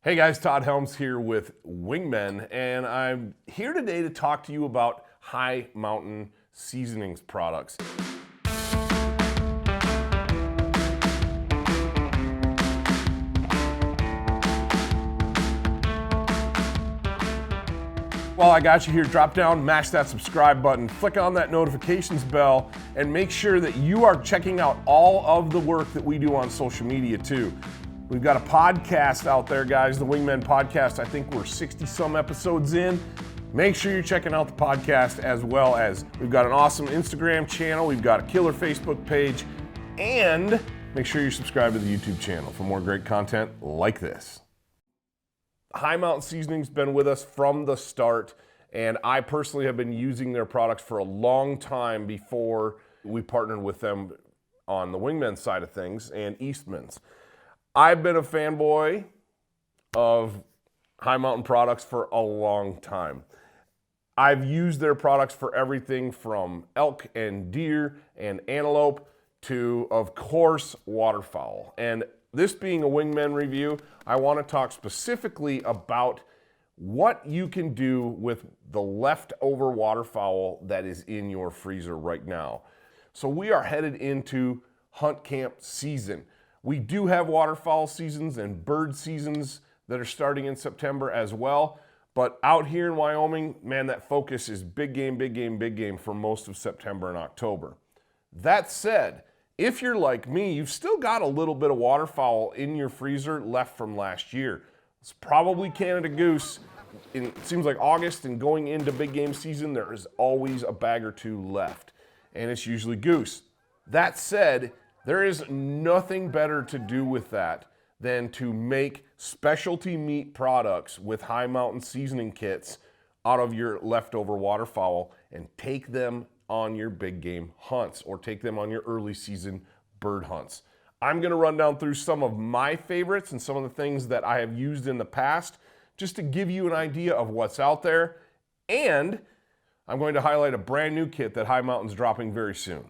Hey guys, Todd Helms here with Wingmen, and I'm here today to talk to you about High Mountain Seasonings products. While I got you here, drop down, mash that subscribe button, flick on that notifications bell, and make sure that you are checking out all of the work that we do on social media too. We've got a podcast out there, guys, the Wingmen podcast. I think we're 60-some episodes in. Make sure you're checking out the podcast, as well as we've got an awesome Instagram channel. We've got a killer Facebook page. And make sure you're subscribed to the YouTube channel for more great content like this. High Mountain Seasonings been with us from the start, and I personally have been using their products for a long time before we partnered with them on the Wingmen side of things and Eastman's. I've been a fanboy of High Mountain products for a long time. I've used their products for everything from elk and deer and antelope to, of course, waterfowl. And this being a Wingmen review, I want to talk specifically about what you can do with the leftover waterfowl that is in your freezer right now. So we are headed into hunt camp season. We do have waterfowl seasons and bird seasons that are starting in September as well. But out here in Wyoming, man, that focus is big game, big game, big game for most of September and October. That said, if you're like me, you've still got a little bit of waterfowl in your freezer left from last year. It's probably Canada goose. It seems like August and going into big game season, there is always a bag or two left, and it's usually goose. That said, there is nothing better to do with that than to make specialty meat products with High Mountain seasoning kits out of your leftover waterfowl and take them on your big game hunts or take them on your early season bird hunts. I'm gonna run down through some of my favorites and some of the things that I have used in the past just to give you an idea of what's out there. And I'm going to highlight a brand new kit that High Mountain's dropping very soon.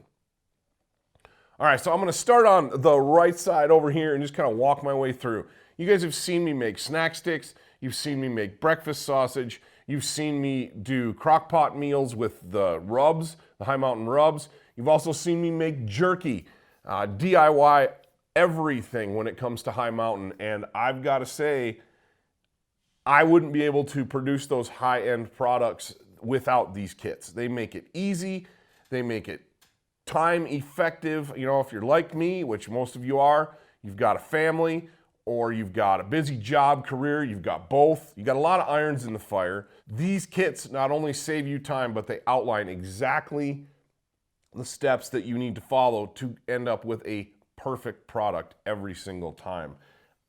All right, so I'm gonna start on the right side over here and just kind of walk my way through. You guys have seen me make snack sticks. You've seen me make breakfast sausage. You've seen me do crock pot meals with the rubs, the High Mountain rubs. You've also seen me make jerky, DIY everything when it comes to High Mountain. And I've got to say, I wouldn't be able to produce those high-end products without these kits. They make it easy. They make it time effective. You know, if you're like me, which most of you are, you've got a family or you've got a busy job, career, you've got both. You got a lot of irons in the fire. These kits not only save you time, but they outline exactly the steps that you need to follow to end up with a perfect product every single time.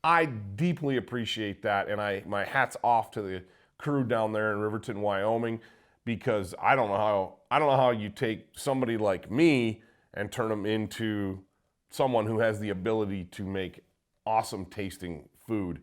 I deeply appreciate that, and my hat's off to the crew down there in Riverton, Wyoming, because I don't know how you take somebody like me and turn them into someone who has the ability to make awesome tasting food.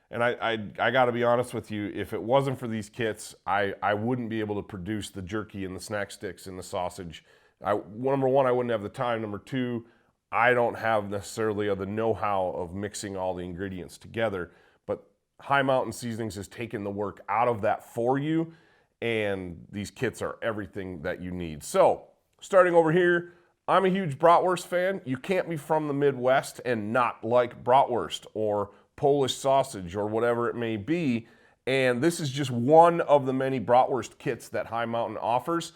And I got to be honest with you, if it wasn't for these kits, I wouldn't be able to produce the jerky and the snack sticks and the sausage. Number one, I wouldn't have the time. Number two, I don't have necessarily the know-how of mixing all the ingredients together. But High Mountain Seasonings has taken the work out of that for you, and these kits are everything that you need. So, starting over here, I'm a huge bratwurst fan. You can't be from the Midwest and not like bratwurst or Polish sausage or whatever it may be. And this is just one of the many bratwurst kits that High Mountain offers.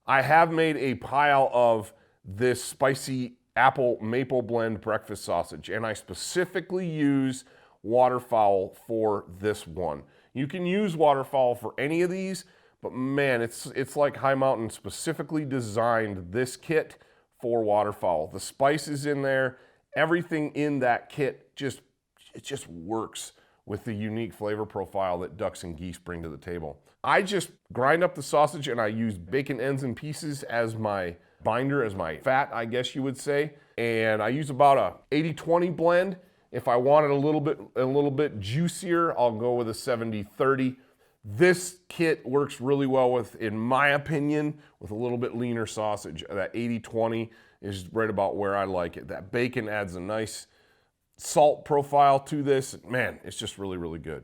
I have made a pile of this spicy apple maple blend breakfast sausage, and I specifically use waterfowl for this one. You can use waterfowl for any of these, but man, it's like High Mountain specifically designed this kit for waterfowl. The spices in there, everything in that kit it just works with the unique flavor profile that ducks and geese bring to the table. I just grind up the sausage and I use bacon ends and pieces as my binder, as my fat, I guess you would say. And I use about a 80-20 blend. If I want it a little bit juicier, I'll go with a 70-30. This kit works really well with, in my opinion, with a little bit leaner sausage. That 80-20 is right about where I like it. That bacon adds a nice salt profile to this. Man, it's just really, really good.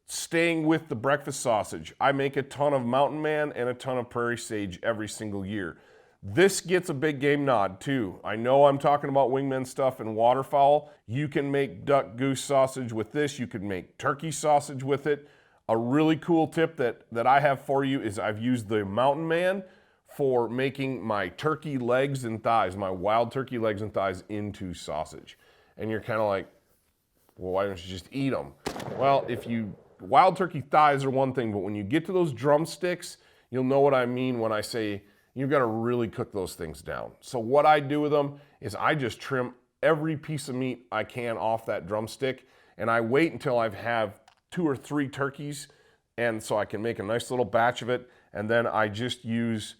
Staying with the breakfast sausage, I make a ton of Mountain Man and a ton of Prairie Sage every single year. This gets a big game nod too. I know I'm talking about Wingmen stuff and waterfowl. You can make duck goose sausage with this. You can make turkey sausage with it. A really cool tip that I have for you is I've used the Mountain Man for making my turkey legs and thighs, my wild turkey legs and thighs into sausage. And you're kind of like, well, why don't you just eat them? Well, wild turkey thighs are one thing, but when you get to those drumsticks, you'll know what I mean when I say you've got to really cook those things down. So what I do with them is I just trim every piece of meat I can off that drumstick, and I wait until I have 2 or 3 turkeys, and so I can make a nice little batch of it, and then I just use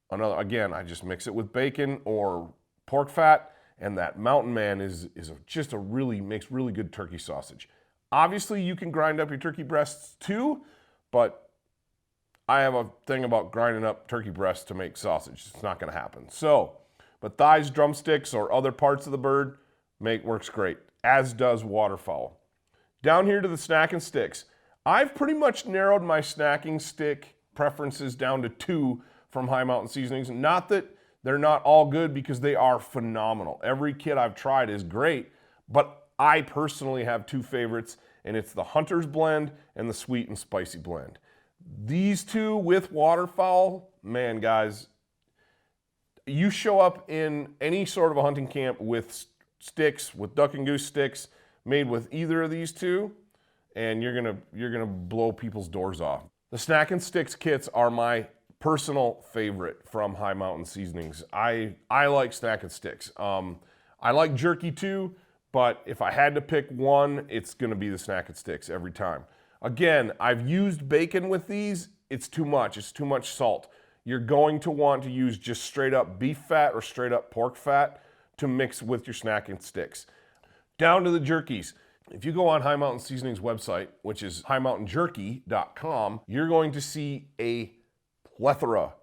I just mix it with bacon or pork fat, and that Mountain Man makes really good turkey sausage. Obviously, you can grind up your turkey breasts too, but I have a thing about grinding up turkey breasts to make sausage. It's not going to happen. So, but thighs, drumsticks, or other parts of the bird works great, as does waterfowl. Down here to the snacking sticks. I've pretty much narrowed my snacking stick preferences down to 2 from High Mountain Seasonings. Not that they're not all good, because they are phenomenal. Every kit I've tried is great, but I personally have 2 favorites, and it's the Hunter's Blend and the Sweet and Spicy Blend. These 2 with waterfowl, man, guys, you show up in any sort of a hunting camp with sticks, with duck and goose sticks made with either of these 2, and you're gonna blow people's doors off. The Snack and Sticks kits are my personal favorite from High Mountain Seasonings. I like Snack and Sticks. I like Jerky too, but if I had to pick one, it's gonna be the Snack and Sticks every time. Again, I've used bacon with these. It's too much. It's too much salt. You're going to want to use just straight up beef fat or straight up pork fat to mix with your Snack and Sticks. Down to the jerkies. If you go on High Mountain Seasonings website, which is highmountainjerky.com, you're going to see a plethora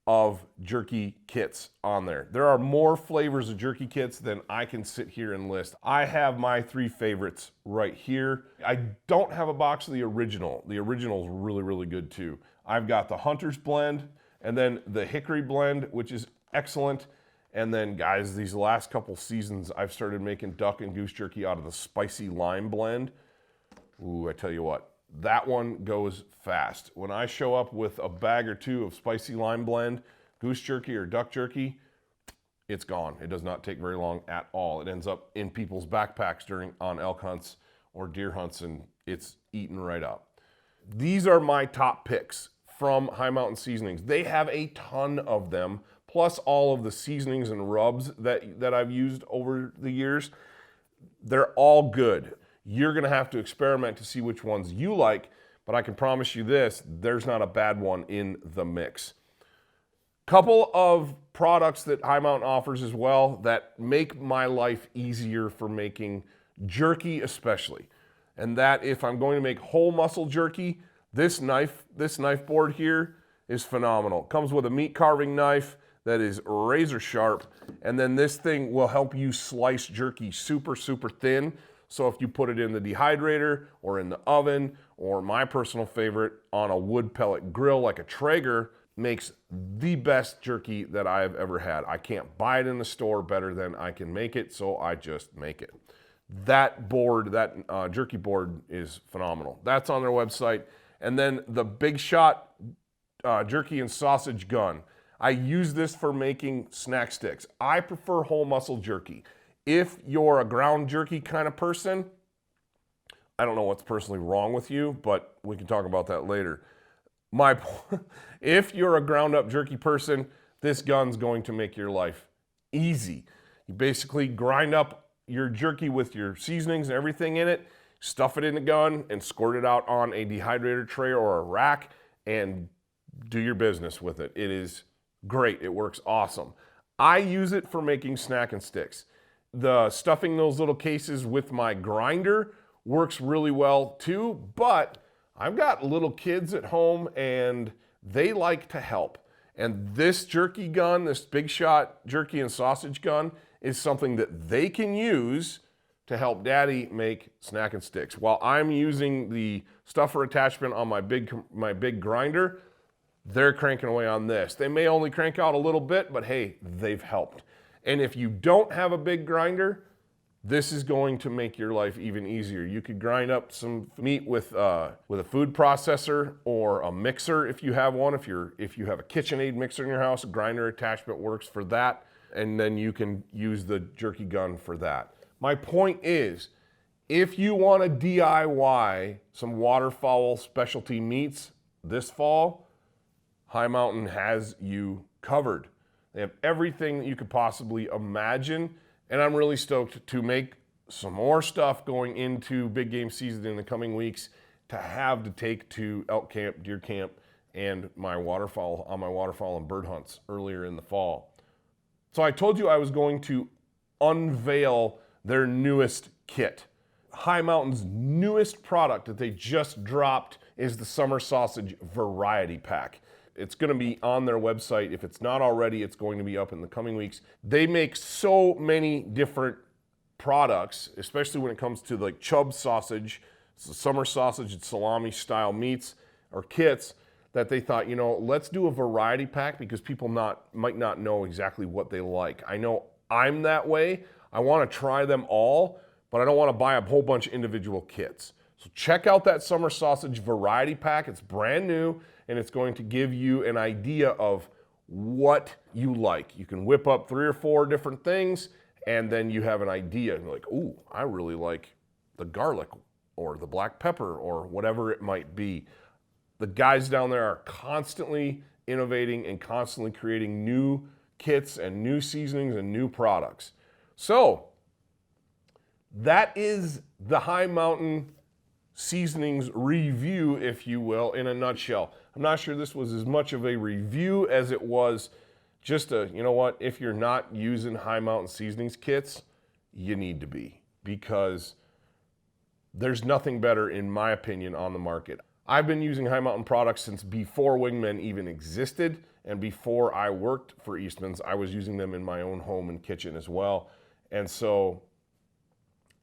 of jerky kits on there. There are more flavors of jerky kits than I can sit here and list. I have my 3 favorites right here. I don't have a box of the original. The original is really, really good too. I've got the Hunter's Blend, and then the Hickory Blend, which is excellent. And then, guys, these last couple seasons, I've started making duck and goose jerky out of the Spicy Lime Blend. Ooh, I tell you what, that one goes fast. When I show up with a bag or 2 of Spicy Lime Blend, goose jerky or duck jerky, it's gone. It does not take very long at all. It ends up in people's backpacks on elk hunts or deer hunts, and it's eaten right up. These are my top picks from High Mountain Seasonings. They have a ton of them, plus all of the seasonings and rubs that I've used over the years. They're all good. You're gonna have to experiment to see which ones you like, but I can promise you this, there's not a bad one in the mix. Couple of products that High Mountain offers as well that make my life easier for making jerky especially. And that if I'm going to make whole muscle jerky, this knife board here is phenomenal. It comes with a meat carving knife that is razor sharp, and then this thing will help you slice jerky super, super thin. So if you put it in the dehydrator or in the oven, or my personal favorite, on a wood pellet grill like a Traeger, makes the best jerky that I have ever had. I can't buy it in the store better than I can make it, so I just make it. That board, that jerky board is phenomenal. That's on their website. And then the Big Shot jerky and sausage gun. I use this for making snack sticks. I prefer whole muscle jerky. If you're a ground jerky kind of person, I don't know what's personally wrong with you, but we can talk about that later. If you're a ground up jerky person, this gun's going to make your life easy. You basically grind up your jerky with your seasonings and everything in it, stuff it in the gun, and squirt it out on a dehydrator tray or a rack, and do your business with it. It is great. It works awesome. I use it for making snack and sticks. The stuffing those little cases with my grinder works really well too, but I've got little kids at home and they like to help. And this jerky gun, this Big Shot jerky and sausage gun, is something that they can use to help Daddy make snack and sticks. While I'm using the stuffer attachment on my big grinder, they're cranking away on this. They may only crank out a little bit, but hey, they've helped. And if you don't have a big grinder, this is going to make your life even easier. You could grind up some meat with a food processor or a mixer if you have one. If you have a KitchenAid mixer in your house, a grinder attachment works for that. And then you can use the jerky gun for that. My point is, if you want to DIY some waterfowl specialty meats this fall, Hi Mountain has you covered. They have everything that you could possibly imagine. And I'm really stoked to make some more stuff going into big game season in the coming weeks to have to take to elk camp, deer camp, and my waterfowl and bird hunts earlier in the fall. So I told you I was going to unveil their newest kit. Hi Mountain's newest product that they just dropped is the Summer Sausage Variety Pack. It's going to be on their website. If it's not already, it's going to be up in the coming weeks. They make so many different products, especially when it comes to like chub sausage, summer sausage and salami style meats or kits, that they thought, you know, let's do a variety pack because people might not know exactly what they like. I know I'm that way. I want to try them all, but I don't want to buy a whole bunch of individual kits. So check out that Summer Sausage Variety Pack. It's brand new, and it's going to give you an idea of what you like. You can whip up 3 or 4 different things, and then you have an idea. You're like, ooh, I really like the garlic or the black pepper or whatever it might be. The guys down there are constantly innovating and constantly creating new kits and new seasonings and new products. So that is the Hi Mountain Seasonings review, if you will, in a nutshell. I'm not sure this was as much of a review as it was just a, you know what, if you're not using Hi Mountain Seasonings kits, you need to be, because there's nothing better, in my opinion, on the market. I've been using Hi Mountain products since before Wingmen even existed, and before I worked for Eastman's, I was using them in my own home and kitchen as well. And so,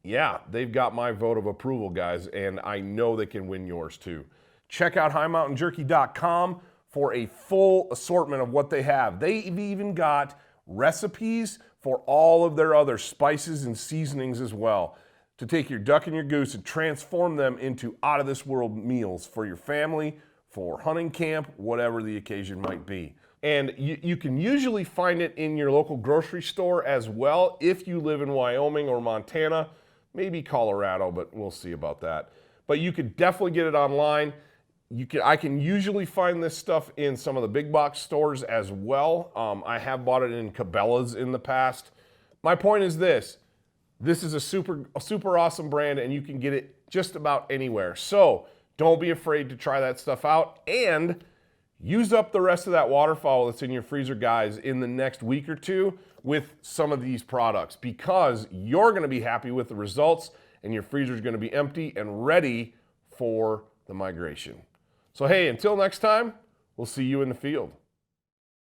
yeah, they've got my vote of approval, guys, and I know they can win yours too. Check out HighMountainJerky.com for a full assortment of what they have. They've even got recipes for all of their other spices and seasonings as well, to take your duck and your goose and transform them into out-of-this-world meals for your family, for hunting camp, whatever the occasion might be. And you can usually find it in your local grocery store as well if you live in Wyoming or Montana, maybe Colorado, but we'll see about that. But you could definitely get it online. I can usually find this stuff in some of the big box stores as well. I have bought it in Cabela's in the past. My point is this. This is a super awesome brand, and you can get it just about anywhere. So don't be afraid to try that stuff out, and use up the rest of that waterfowl that's in your freezer, guys, in the next week or two with some of these products, because you're going to be happy with the results, and your freezer is going to be empty and ready for the migration. So hey, until next time, we'll see you in the field.